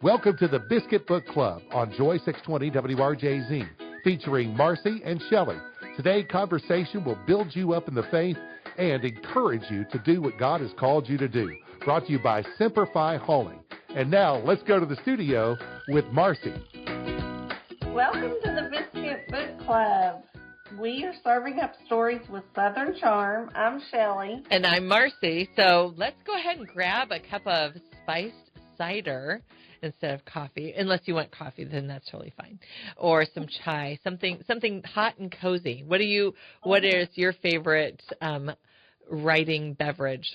Welcome to the Biscuit Book Club on Joy 620 WRJZ, featuring Marcy and Shelley. Today, conversation will build you up in the faith and encourage you to do what God has called you to do. Brought to you by Simplify Hauling. And now, let's go to the studio with Marcy. Welcome to the Biscuit Book Club. We are serving up stories with Southern charm. I'm Shelley. And I'm Marcy. So let's go ahead and grab a cup of spiced cider instead of coffee. Unless you want coffee, then that's totally fine. Or some chai, something hot and cozy. What is your favorite writing beverage?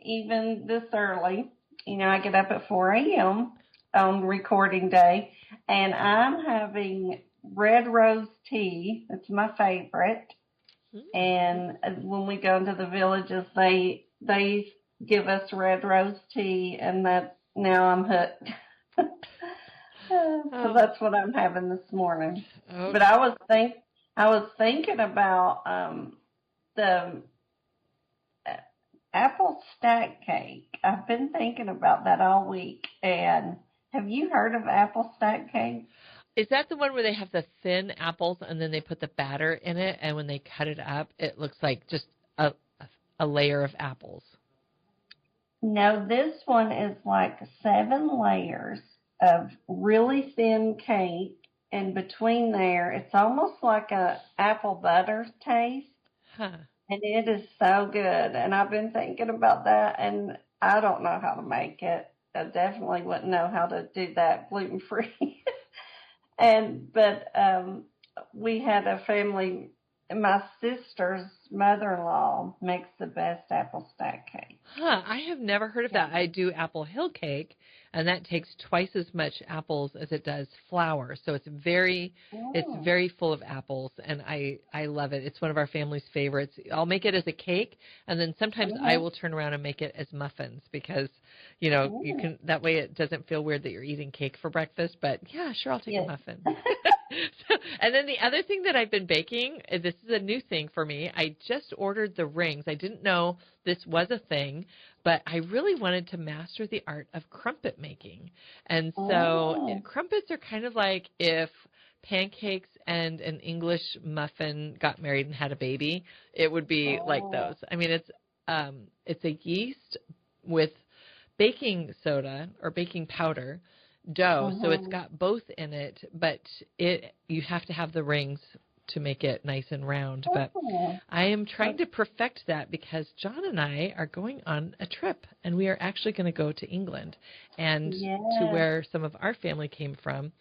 Even this early, I get up at 4 a.m. on recording day, and I'm having red rose tea. It's my favorite. And when we go into the villages, they give us red rose tea, and now I'm hooked. So that's what I'm having this morning. Okay. But I was thinking about the apple stack cake. I've been thinking about that all week. And have you heard of apple stack cake? Is that the one where they have the thin apples and then they put the batter in it, and when they cut it up, it looks like just a layer of apples? No, this one is like 7 layers of really thin cake, and between there, it's almost like a apple butter taste. Huh. And it is so good. And I've been thinking about that, and I don't know how to make it. I definitely wouldn't know how to do that gluten-free. But we had a family. My sister's mother-in-law makes the best apple stack cake. Huh, I have never heard of that. I do apple hill cake, and that takes twice as much apples as it does flour. So it's very full of apples, and I love it. It's one of our family's favorites. I'll make it as a cake, and then sometimes I will turn around and make it as muffins because, you can, that way it doesn't feel weird that you're eating cake for breakfast. But yeah, sure, I'll take a muffin. And then the other thing that I've been baking, this is a new thing for me. I just ordered the rings. I didn't know this was a thing, but I really wanted to master the art of crumpet making. And so crumpets are kind of like if pancakes and an English muffin got married and had a baby, it would be like those. I mean, it's a yeast with baking soda or baking powder dough, so it's got both in it, but you have to have the rings to make it nice and round. But I am trying to perfect that because John and I are going on a trip, and we are actually going to go to England and to where some of our family came from.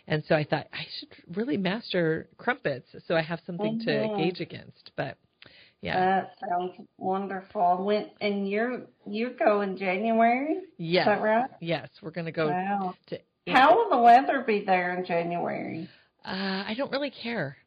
And so I thought I should really master crumpets so I have something to gauge against. But yeah. That sounds wonderful. And you go in January? Yes. Is that right? Yes, we're going to go to England. How will the weather be there in January? I don't really care.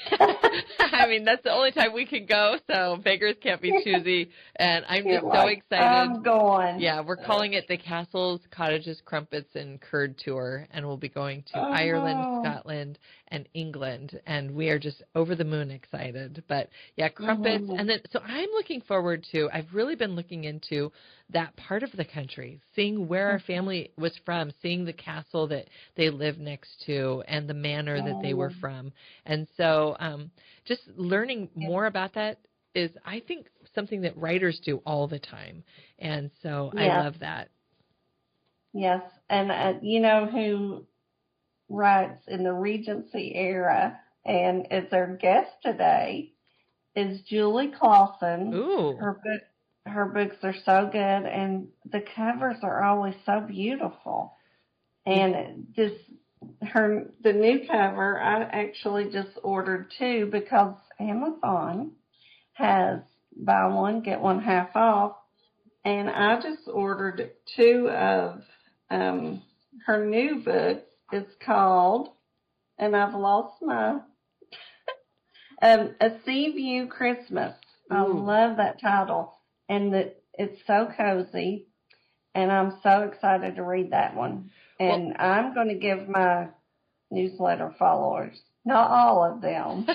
I mean, that's the only time we can go, so beggars can't be choosy. And I'm just so excited. I'm going. Yeah, we're calling it the Castles, Cottages, Crumpets, and Curd Tour, and we'll be going to Ireland, Scotland, and England, and we are just over the moon excited. But yeah, crumpets, and then so I'm looking forward to. I've really been looking into that part of the country, seeing where our family was from, seeing the castle that they lived next to, and the manor that they were from, and so just learning more about that is, I think, something that writers do all the time, and so I love that. Yes, and you know who writes in the Regency era and is our guest today is Julie Klassen. Ooh. Her books are so good, and the covers are always so beautiful. And the new cover, I actually just ordered 2 because Amazon has buy one, get one half off. And I just ordered 2 of her new books. It's called, and I've lost my, A Sea View Christmas. Ooh. I love that title. And it's so cozy, and I'm so excited to read that one. And I'm going to give my newsletter followers, not all of them,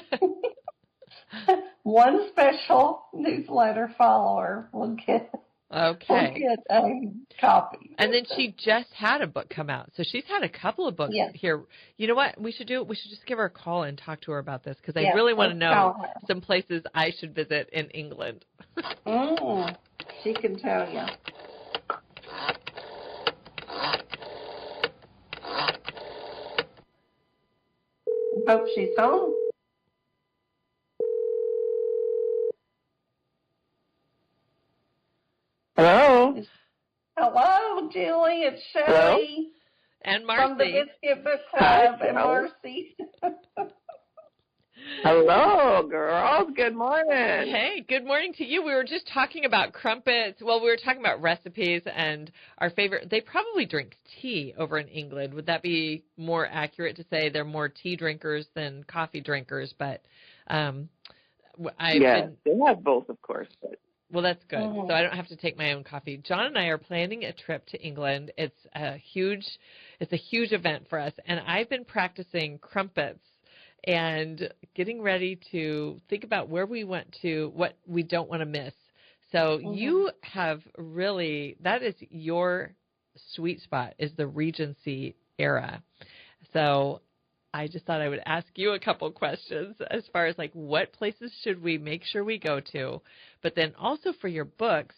one special newsletter follower will get Okay. Get a copy. And then she just had a book come out. So she's had a couple of books here. You know what we should do? We should just give her a call and talk to her about this because I really want to know some places I should visit in England. She can tell you. Hope she's home. Hello. Hello, Julie. It's Shelley. Hello? And Marcy. From the Biscuit Book Club. And Marcy. Hello, girls. Good morning. Hey, good morning to you. We were just talking about crumpets. Well, we were talking about recipes and our favorite. They probably drink tea over in England. Would that be more accurate to say they're more tea drinkers than coffee drinkers? But they have both, of course. But. Well, that's good. So I don't have to take my own coffee. John and I are planning a trip to England. It's a huge event for us, and I've been practicing crumpets and getting ready to think about where we went to, what we don't want to miss. So you have really, that is your sweet spot, is the Regency era. So I just thought I would ask you a couple questions as far as like what places should we make sure we go to, but then also for your books,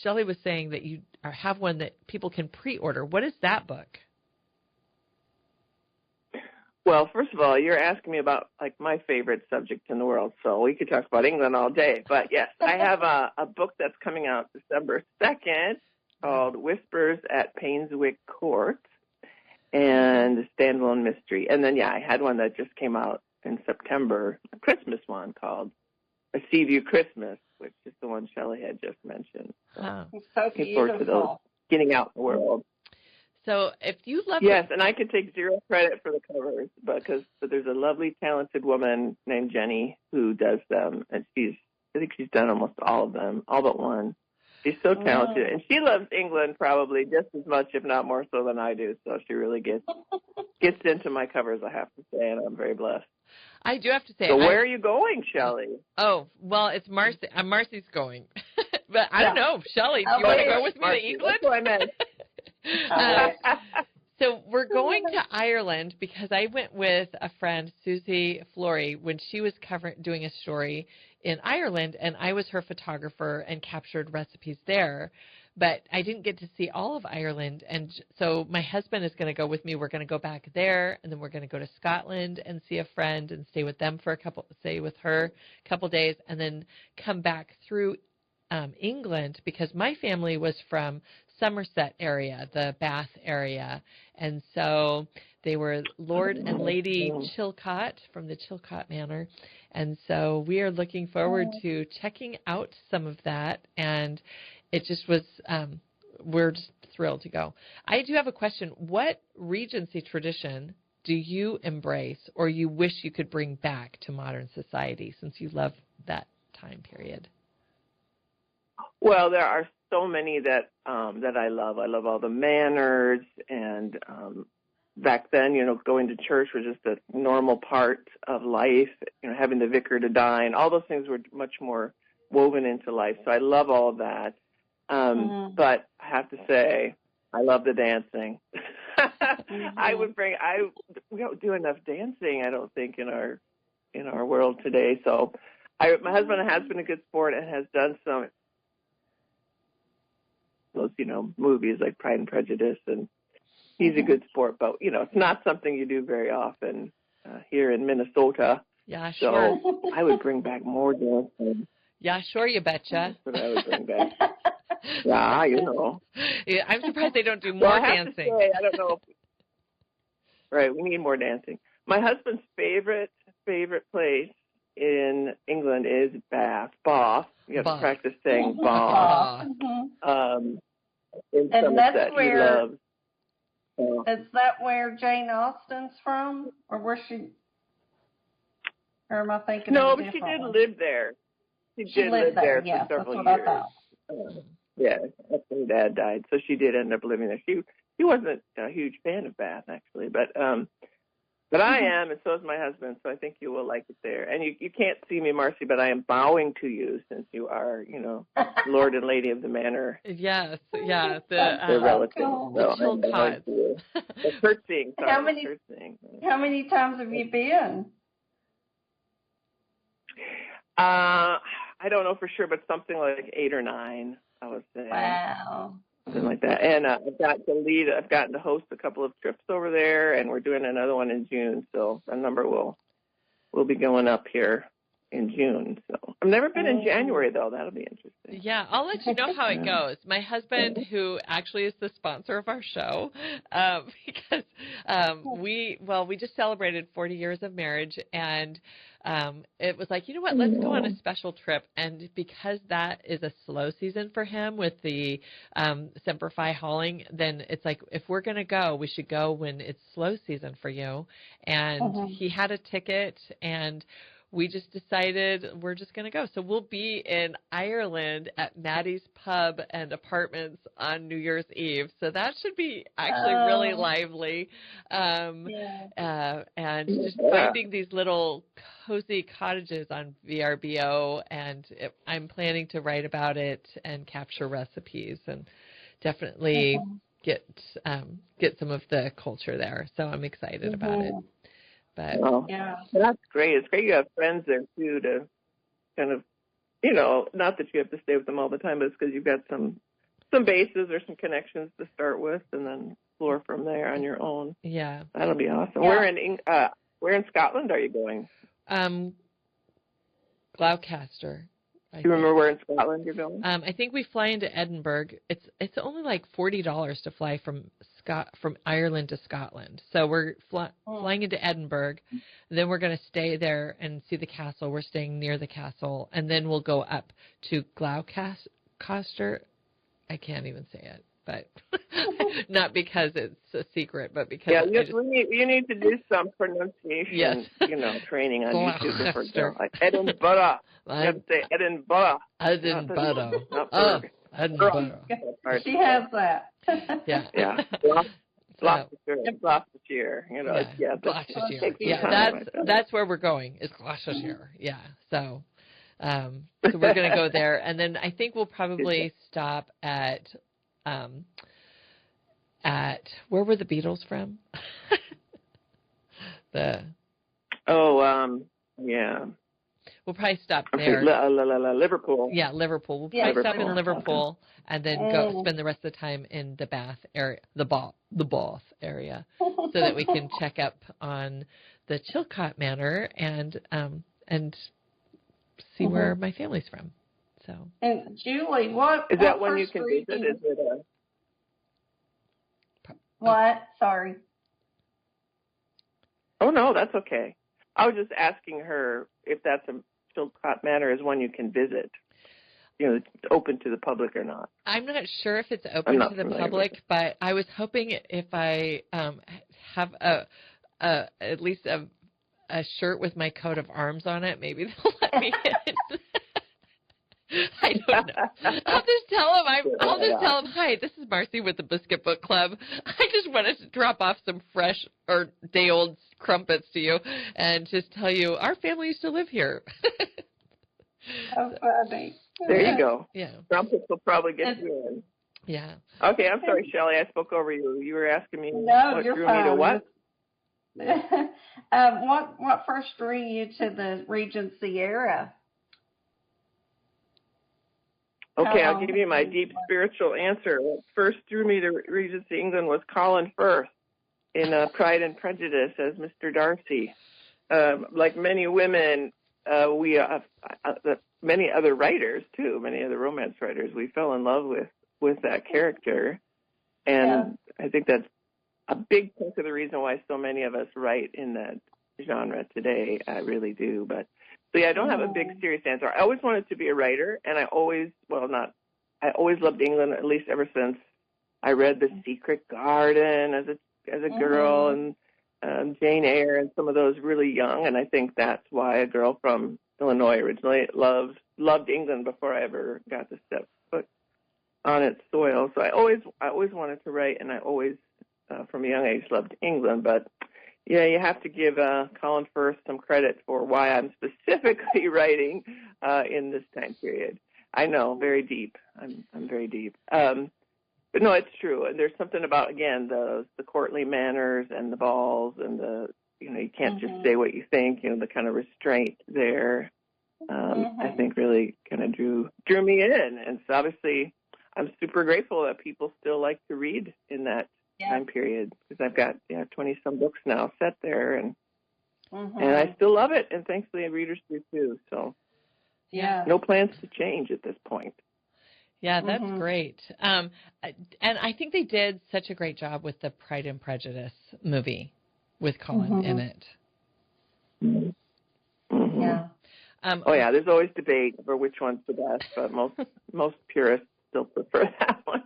Shelley was saying that you have one that people can pre-order. What is that book? Well, first of all, you're asking me about like my favorite subject in the world, so we could talk about England all day. But yes, I have a book that's coming out December 2nd called Whispers at Painswick Court, and a standalone mystery. And then, I had one that just came out in September, a Christmas one called A Sea View Christmas, which is the one Shelley had just mentioned. So it's so looking forward to those getting out in the world. So if you love and I can take zero credit for the covers because there's a lovely, talented woman named Jenny who does them, and I think she's done almost all of them, all but one. She's so talented, and she loves England probably just as much, if not more so than I do. So she really gets into my covers, I have to say, and I'm very blessed. I do have to say. So where are you going, Shelley? Oh, well, it's Marcy. Marcy's going, but I don't know, Shelley. Do you want to go with me to England? That's what I meant. So we're going to Ireland because I went with a friend, Susie Flory, when she was doing a story in Ireland, and I was her photographer and captured recipes there. But I didn't get to see all of Ireland, and so my husband is going to go with me. We're going to go back there, and then we're going to go to Scotland and see a friend and stay with them for stay with her a couple days, and then come back through England because my family was from Somerset area, the Bath area, and so they were Lord and Lady Chilcot from the Chilcot Manor, and so we are looking forward to checking out some of that, and it just was, we're just thrilled to go. I do have a question. What Regency tradition do you embrace or you wish you could bring back to modern society since you love that time period? Well, there are so many that I love. I love all the manners, and back then, going to church was just a normal part of life. Having the vicar to dine, all those things were much more woven into life. So I love all of that. But I have to say, I love the dancing. We don't do enough dancing, I don't think, in our world today. So my husband has been a good sport and has done some those, movies like Pride and Prejudice, and he's a good sport, but, it's not something you do very often here in Minnesota. Yeah, sure. So I would bring back more dancing. Yeah, sure, you betcha. That's what I would bring back. Yeah, Yeah, I'm surprised they don't do more dancing. Say, I don't know. Right, we need more dancing. My husband's favorite place in England is Bath. You have to practice saying Bath. In and Somerset, that's where, he loves. Is that where Jane Austen's from? Or where or am I thinking No, of but she did one? live there. She did live there for several years. Yeah, after her dad died. So she did end up living there. She wasn't a huge fan of Bath, actually. But But I am, and so is my husband, so I think you will like it there. And you can't see me, Marcy, but I am bowing to you since you are, Lord and Lady of the Manor. Yes, yeah. The relative. Cool. The Chilcots. The curtsying. Sorry, curtsying. How many times have you been? I don't know for sure, but something like 8 or 9, I would say. Wow. Something like that. And I've gotten to host a couple of trips over there, and we're doing another one in June, so the number will be going up here in June. So I've never been in January, though. That'll be interesting. Yeah, I'll let you know how it goes. My husband, who actually is the sponsor of our show, because we just celebrated 40 years of marriage, and it was like, you know what, let's go on a special trip. And because that is a slow season for him with the Semper Fi hauling, then it's like, if we're going to go, we should go when it's slow season for you. And he had a ticket, and we just decided we're just going to go. So we'll be in Ireland at Maddie's Pub and Apartments on New Year's Eve. So that should be actually really lively. And just finding these little cozy cottages on VRBO. And I'm planning to write about it and capture recipes and definitely get some of the culture there. So I'm excited about it. But that's great. It's great you have friends there too to kind of, not that you have to stay with them all the time, but it's because you've got some bases or some connections to start with, and then explore from there on your own. Yeah, that'll be awesome. Yeah. Where in Scotland are you going? Gloucester. Do you remember where in Scotland you're going? I think we fly into Edinburgh. It's only like $40 to fly from Ireland to Scotland. So we're flying into Edinburgh. Then we're going to stay there and see the castle. We're staying near the castle, and then we'll go up to Gloucester. I can't even say it, but not because it's a secret, but because you need to do some pronunciation, training on YouTube for like Edinburgh. You have to say Edinburgh. Edinburgh. Edinburgh. She has that. Yeah. Gloucestershire. Gloucestershire. Yeah, that's where we're going. Is Gloucestershire. Yeah. So we're going to go there, and then I think we'll probably stop at where were the Beatles from? We'll probably stop there. Liverpool. Yeah, Liverpool. We'll probably stop in Liverpool and then go spend the rest of the time in the Bath area, the Bath area, so that we can check up on the Chilcot Manor and see where my family's from. So. And Julie, what is that one you can visit? Is it What? Sorry. Oh no, that's okay. I was just asking her if that's a Chilcot Manor is one you can visit, open to the public or not. I'm not sure if it's open to the public, but I was hoping if I have at least a shirt with my coat of arms on it, maybe they'll let me in. I don't know. I'll just tell them, hi, this is Marcy with the Biscuit Book Club. I just wanted to drop off some fresh or day-old crumpets to you and just tell you our family used to live here. How funny. There you go. Yeah. Crumpets will probably get you in. Yeah. Okay, I'm sorry, Shelley. I spoke over you. You were asking me what drew fine. me to what? What first drew you to the Regency era? Okay, I'll give you my deep spiritual answer. What first drew me to Regency England was Colin Firth in Pride and Prejudice as Mr. Darcy. Like many women, we many other writers too, many other romance writers, we fell in love with that character, and I think that's a big chunk of the reason why so many of us write in that genre today. I really do, but. So yeah, I don't have a big serious answer. I always wanted to be a writer, and I always loved England, at least ever since I read The Secret Garden as a girl, and Jane Eyre and some of those really young. And I think that's why a girl from Illinois originally loved England before I ever got to step foot on its soil. So I always wanted to write, and I always from a young age loved England, but. Yeah, you have to give Colin Firth some credit for why I'm specifically writing in this time period. I know, very deep. I'm very deep. But no, it's true. And there's something about, again, the courtly manners and the balls and you can't just say what you think, the kind of restraint there, I think really kind of drew me in. And so obviously I'm super grateful that people still like to read in that time period, because I've got 20-some books now set there, and I still love it, and thankfully readers do too. So no plans to change at this point. Yeah, that's great. And I think they did such a great job with the Pride and Prejudice movie with Colin in it. Yeah. There's always debate over which one's the best, but most purists still prefer that one.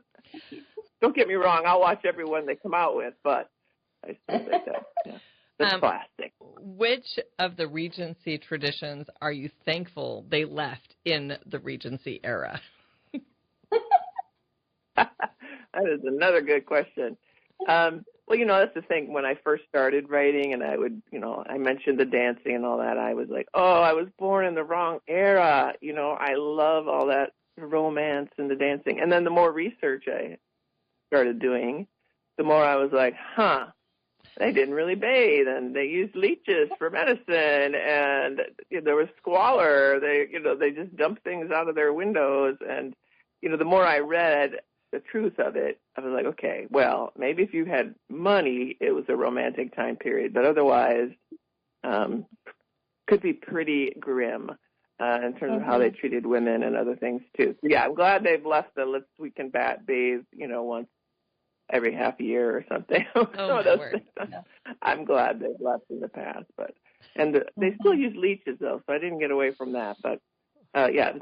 Don't get me wrong, I'll watch every one they come out with, but I still think that's classic. Which of the Regency traditions are you thankful they left in the Regency era? That is another good question. Well, that's the thing. When I first started writing, and I would, I mentioned the dancing and all that, I was like, oh, I was born in the wrong era. I love all that romance and the dancing. And then the more research I started doing, the more I was like, they didn't really bathe, and they used leeches for medicine, and there was squalor. They just dumped things out of their windows. And, the more I read the truth of it, I was like, okay, well, maybe if you had money, it was a romantic time period, but otherwise could be pretty grim in terms of how they treated women and other things too. So, I'm glad they've left we can bathe, once every half a year or something. I'm glad they've left in the past, and they still use leeches though, so I didn't get away from that. But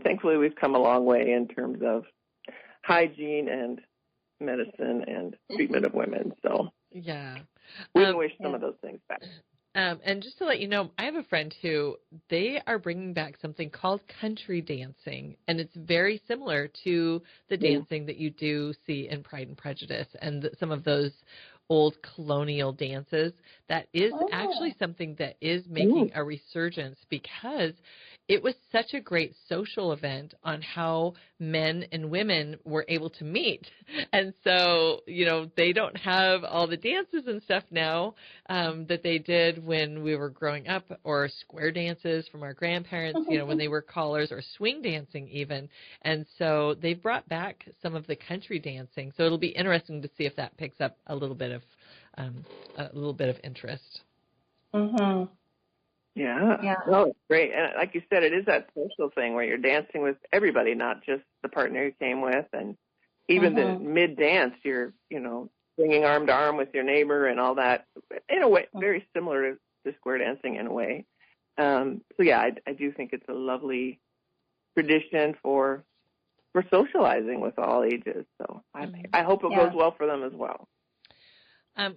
thankfully we've come a long way in terms of hygiene and medicine and treatment of women. So we wish some of those things back. And just to let you know, I have a friend who they are bringing back something called country dancing, and it's very similar to the dancing that you do see in Pride and Prejudice and some of those old colonial dances. That is actually something that is making a resurgence, because it was such a great social event on how men and women were able to meet. And so, they don't have all the dances and stuff now that they did when we were growing up, or square dances from our grandparents, when they were callers, or swing dancing even. And so they've brought back some of the country dancing. So it'll be interesting to see if that picks up a little bit of interest. Yeah. No, it's great. And like you said, it is that social thing where you're dancing with everybody, not just the partner you came with. And even the mid-dance, you're, swinging arm to arm with your neighbor and all that. In a way, very similar to square dancing in a way. I do think it's a lovely tradition for socializing with all ages. So I hope it goes well for them as well.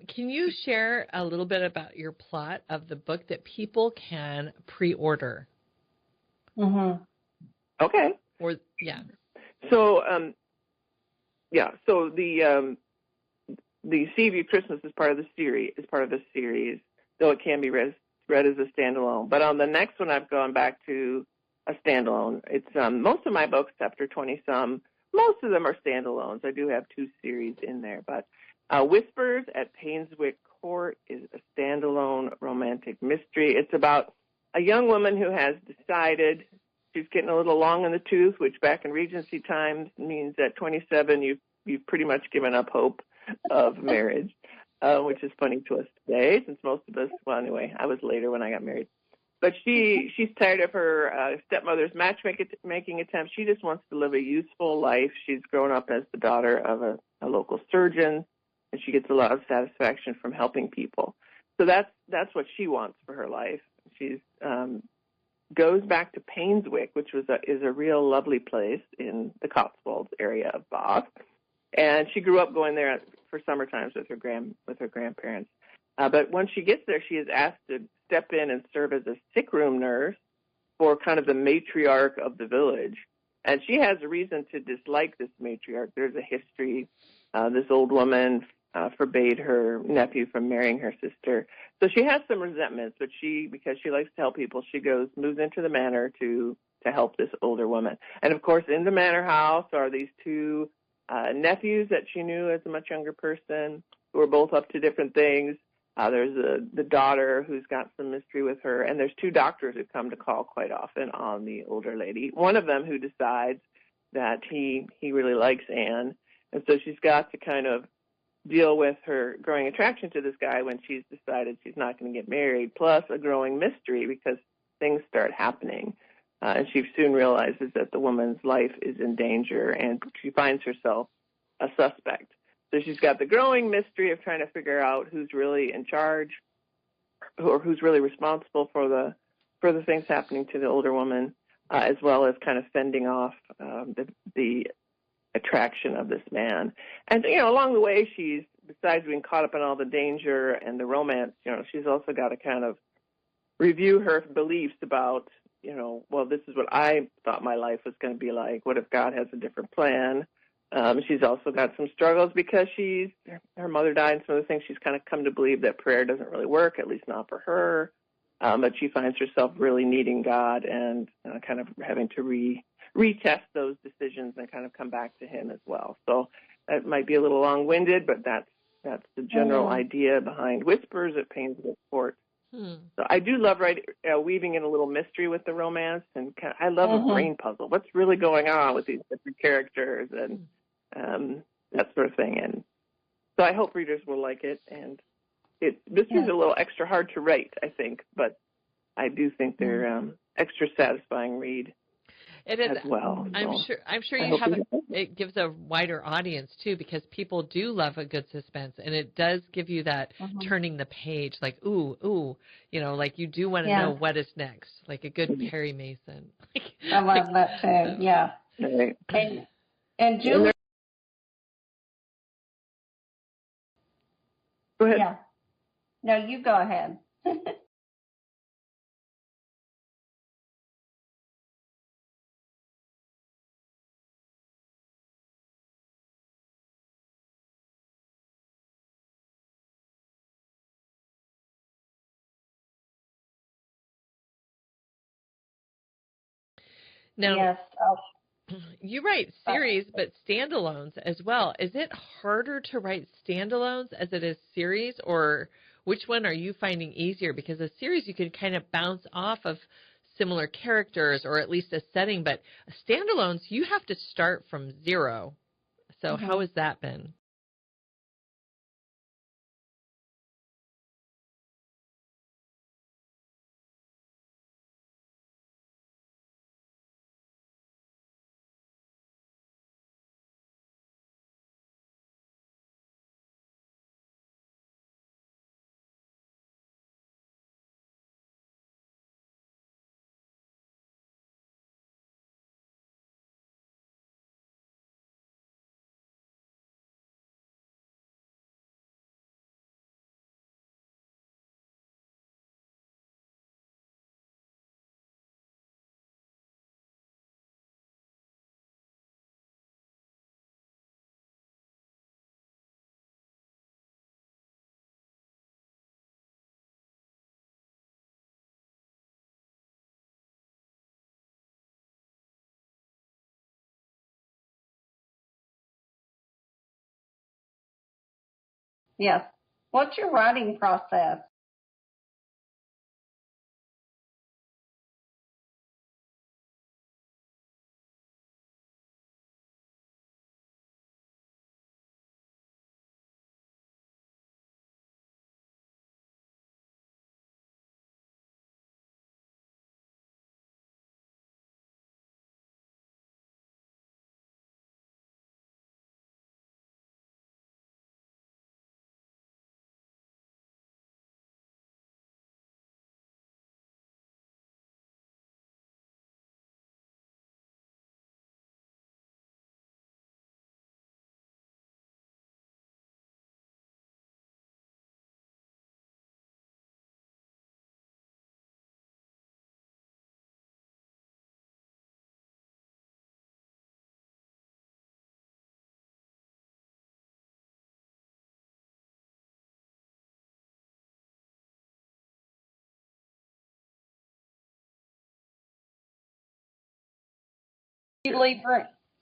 Can you share a little bit about your plot of the book that people can pre-order? Okay. So, So the Sea View Christmas is part of the series, though it can be read as a standalone. But on the next one, I've gone back to a standalone. It's most of my books, after 20-some, most of them are standalones. I do have 2 series in there, but Whispers at Painswick Court is a standalone romantic mystery. It's about a young woman who has decided she's getting a little long in the tooth, which back in Regency times means at 27 you've pretty much given up hope of marriage, which is funny to us today, since most of us, well, anyway, I was later when I got married. But she's tired of her stepmother's matchmaking attempts. She just wants to live a useful life. She's grown up as the daughter of a local surgeon, and she gets a lot of satisfaction from helping people. So that's what she wants for her life. She's goes back to Painswick, which is a real lovely place in the Cotswolds area of Bath, and she grew up going there for summer times with her grandparents. But when she gets there, she is asked to step in and serve as a sick room nurse for kind of the matriarch of the village. And she has a reason to dislike this matriarch. There's a history. This old woman forbade her nephew from marrying her sister. So she has some resentments, but because she likes to help people, she moves into the manor to help this older woman. And of course, in the manor house are these two nephews that she knew as a much younger person who are both up to different things. There's the daughter who's got some mystery with her, and there's two doctors who come to call quite often on the older lady. One of them who decides that he really likes Anne, and so she's got to kind of deal with her growing attraction to this guy when she's decided she's not going to get married, plus a growing mystery because things start happening. And she soon realizes that the woman's life is in danger, and she finds herself a suspect. So she's got the growing mystery of trying to figure out who's really in charge or who's really responsible for the things happening to the older woman, as well as kind of fending off the attraction of this man. And, along the way, besides being caught up in all the danger and the romance, she's also got to kind of review her beliefs about, well, this is what I thought my life was going to be like. What if God has a different plan? She's also got some struggles because her mother died, and some of the things she's kind of come to believe that prayer doesn't really work, at least not for her. But she finds herself really needing God and kind of having to retest those decisions and kind of come back to him as well. So that might be a little long-winded, but that's the general idea behind Whispers at Painswick Court. So I do love weaving in a little mystery with the romance, and I love a brain puzzle. What's really going on with these different characters and that sort of thing. And so I hope readers will like it. And this is a little extra hard to write, I think, but I do think they're extra satisfying read. It is. As well. I'm sure it gives a wider audience too, because people do love a good suspense, and it does give you that turning the page, like ooh, like you do want to know what is next, like a good Perry Mason. I love that too. Yeah. Right. And Julie. Go ahead. Yeah. No, you go ahead. Now, yes. You write series, but standalones as well. Is it harder to write standalones as it is series, or which one are you finding easier? Because a series you can kind of bounce off of similar characters or at least a setting, but standalones you have to start from zero. So how has that been? Yes. What's your writing process?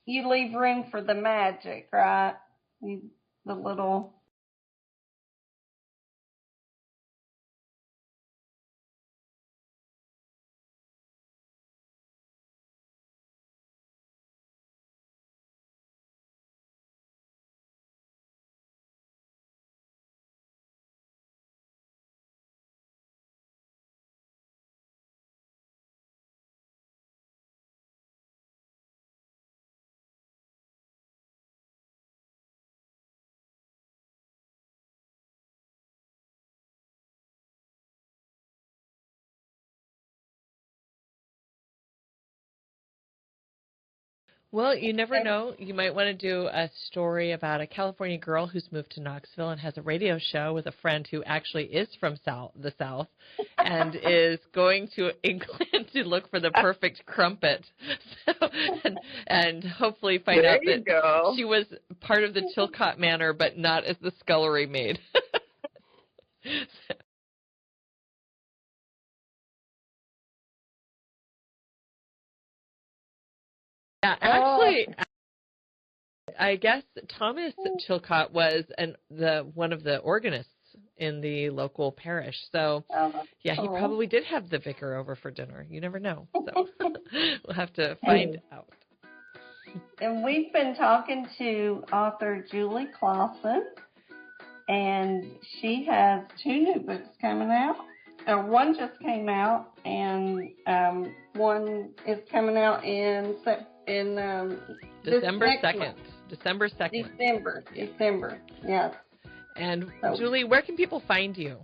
You leave room for the magic, right? The little. Well, you never know. You might want to do a story about a California girl who's moved to Knoxville and has a radio show with a friend who actually is from the South and is going to England to look for the perfect crumpet. So, and hopefully find out that she was part of the Chilcot Manor, but not as the scullery maid. Yeah, actually, I guess Thomas Chilcot was one of the organists in the local parish. So, yeah, he probably did have the vicar over for dinner. You never know. So we'll have to find out. And we've been talking to author Julie Klassen, and she has 2 new books coming out. One just came out, and one is coming out in December 2nd. December 2nd. December, yes. And Julie, where can people find you?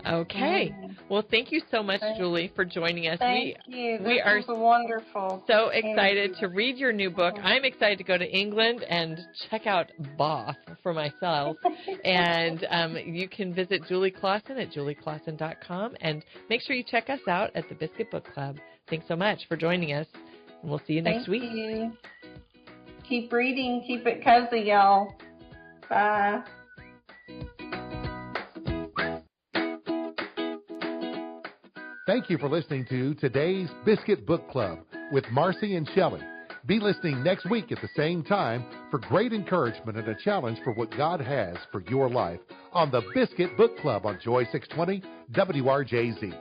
Okay. Well, thank you so much, Julie, for joining us. Thank you. We are wonderful. So excited to read your new book. I'm excited to go to England and check out Bath for myself. And you can visit Julie Klassen at julieklassen.com. And make sure you check us out at the Biscuit Book Club. Thanks so much for joining us. And we'll see you next week. Thank you. Keep reading. Keep it cozy, y'all. Bye. Thank you for listening to today's Biscuit Book Club with Marcy and Shelley. Be listening next week at the same time for great encouragement and a challenge for what God has for your life on the Biscuit Book Club on Joy 620 WRJZ.